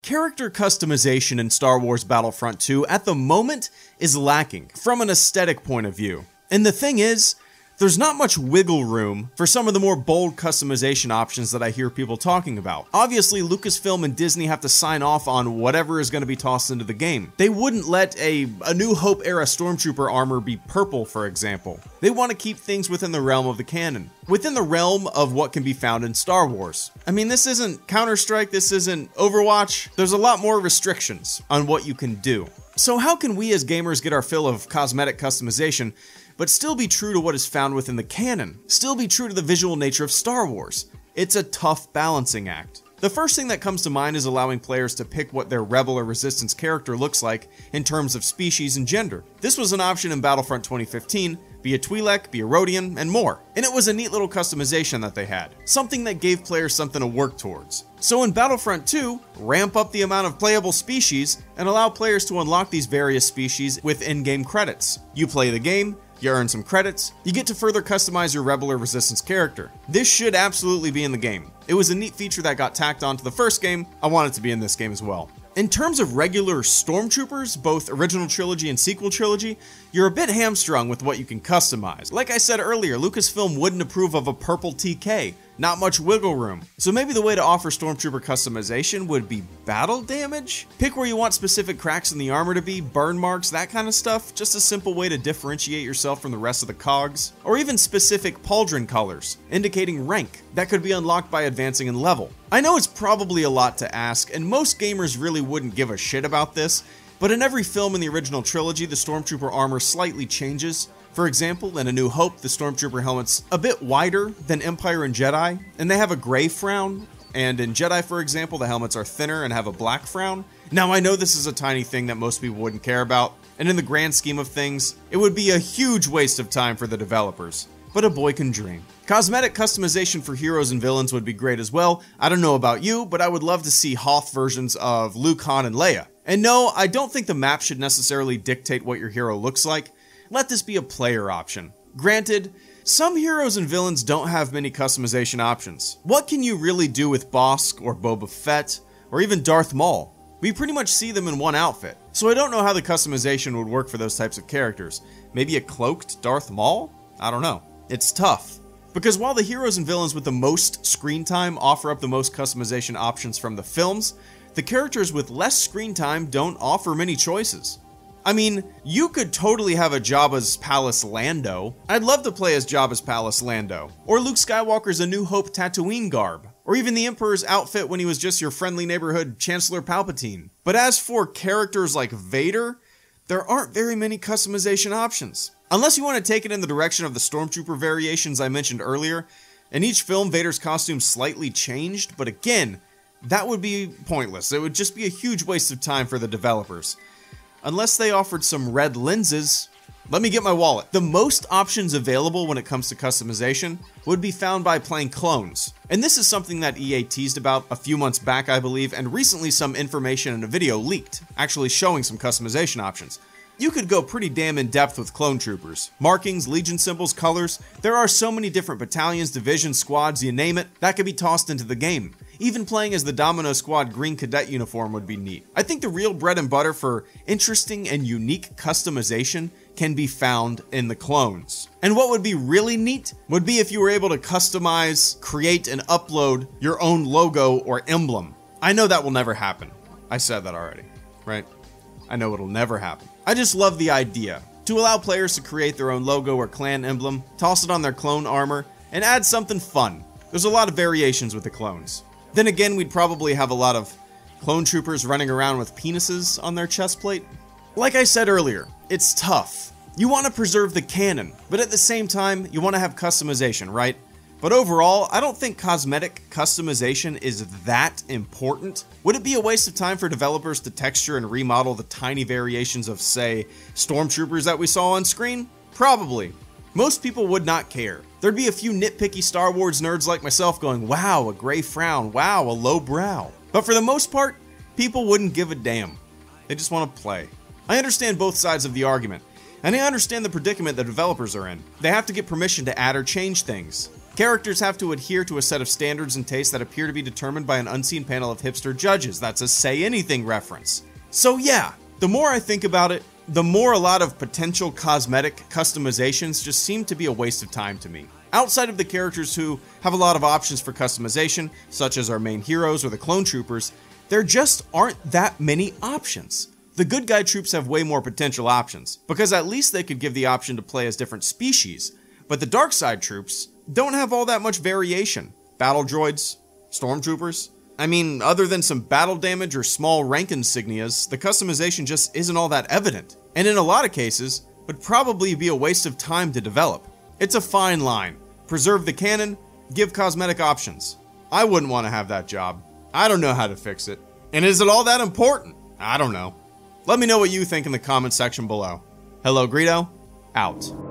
Character customization in Star Wars Battlefront 2 at the moment is lacking from an aesthetic point of view. And the thing is, there's not much wiggle room for some of the more bold customization options that I hear people talking about. Obviously, Lucasfilm and Disney have to sign off on whatever is going to be tossed into the game. They wouldn't let a New Hope era Stormtrooper armor be purple, for example. They want to keep things within the realm of the canon, within the realm of what can be found in Star Wars. I mean, this isn't Counter-Strike, this isn't Overwatch. There's a lot more restrictions on what you can do. So how can we as gamers get our fill of cosmetic customization, but still be true to what is found within the canon? Still be true to the visual nature of Star Wars? It's a tough balancing act. The first thing that comes to mind is allowing players to pick what their Rebel or Resistance character looks like in terms of species and gender. This was an option in Battlefront 2015, be a Twi'lek, be a Rodian, and more. And it was a neat little customization that they had, something that gave players something to work towards. So in Battlefront 2, ramp up the amount of playable species and allow players to unlock these various species with in-game credits. You play the game, you earn some credits, you get to further customize your Rebel or Resistance character. This should absolutely be in the game. It was a neat feature that got tacked onto the first game. I want it to be in this game as well. In terms of regular Stormtroopers, both original trilogy and sequel trilogy, you're a bit hamstrung with what you can customize. Like I said earlier, Lucasfilm wouldn't approve of a purple TK. Not much wiggle room. So maybe the way to offer Stormtrooper customization would be battle damage? Pick where you want specific cracks in the armor to be, burn marks, that kind of stuff. Just a simple way to differentiate yourself from the rest of the cogs. Or even specific pauldron colors, indicating rank, that could be unlocked by advancing in level. I know it's probably a lot to ask, and most gamers really wouldn't give a shit about this, but in every film in the original trilogy, the Stormtrooper armor slightly changes. For example, in A New Hope, the Stormtrooper helmet's a bit wider than Empire and Jedi, and they have a gray frown, and in Jedi, for example, the helmets are thinner and have a black frown. Now, I know this is a tiny thing that most people wouldn't care about, and in the grand scheme of things, it would be a huge waste of time for the developers. But a boy can dream. Cosmetic customization for heroes and villains would be great as well. I don't know about you, but I would love to see Hoth versions of Luke, Han, and Leia. And no, I don't think the map should necessarily dictate what your hero looks like. Let this be a player option. Granted, some heroes and villains don't have many customization options. What can you really do with Bossk or Boba Fett, or even Darth Maul? We pretty much see them in one outfit, so I don't know how the customization would work for those types of characters. Maybe a cloaked Darth Maul? I don't know. It's tough. Because while the heroes and villains with the most screen time offer up the most customization options from the films, the characters with less screen time don't offer many choices. I mean, you could totally have a Jabbas Palace Lando. I'd love to play as Jabbas Palace Lando. Or Luke Skywalker's A New Hope Tatooine garb. Or even the Emperor's outfit when he was just your friendly neighborhood Chancellor Palpatine. But as for characters like Vader, there aren't very many customization options. Unless you want to take it in the direction of the Stormtrooper variations I mentioned earlier. In each film, Vader's costume slightly changed, but again, that would be pointless. It would just be a huge waste of time for the developers. Unless they offered some red lenses. Let me get my wallet. The most options available when it comes to customization would be found by playing clones. And this is something that EA teased about a few months back, I believe, and recently some information in a video leaked, actually showing some customization options. You could go pretty damn in depth with clone troopers. Markings, legion symbols, colors. There are so many different battalions, divisions, squads, you name it, that could be tossed into the game. Even playing as the Domino Squad green cadet uniform would be neat. I think the real bread and butter for interesting and unique customization can be found in the clones. And what would be really neat would be if you were able to customize, create, and upload your own logo or emblem. I know that will never happen. I said that already, right? I know it'll never happen. I just love the idea. To allow players to create their own logo or clan emblem, toss it on their clone armor, and add something fun. There's a lot of variations with the clones. Then again, we'd probably have a lot of clone troopers running around with penises on their chest plate. Like I said earlier, it's tough. You want to preserve the canon, but at the same time, you want to have customization, right? But overall, I don't think cosmetic customization is that important. Would it be a waste of time for developers to texture and remodel the tiny variations of, say, Stormtroopers that we saw on screen? Probably. Most people would not care. There'd be a few nitpicky Star Wars nerds like myself going, wow, a gray frown, wow, a low brow. But for the most part, people wouldn't give a damn. They just want to play. I understand both sides of the argument. And I understand the predicament the developers are in. They have to get permission to add or change things. Characters have to adhere to a set of standards and tastes that appear to be determined by an unseen panel of hipster judges. That's a Say Anything reference. So yeah, the more I think about it, the more a lot of potential cosmetic customizations just seem to be a waste of time to me. Outside of the characters who have a lot of options for customization, such as our main heroes or the clone troopers, there just aren't that many options. The good guy troops have way more potential options, because at least they could give the option to play as different species, but the dark side troops don't have all that much variation. Battle droids, stormtroopers. I mean, other than some battle damage or small rank insignias, the customization just isn't all that evident, and in a lot of cases, would probably be a waste of time to develop. It's a fine line. Preserve the canon, give cosmetic options. I wouldn't want to have that job. I don't know how to fix it. And is it all that important? I don't know. Let me know what you think in the comment section below. HelloGreedo, out.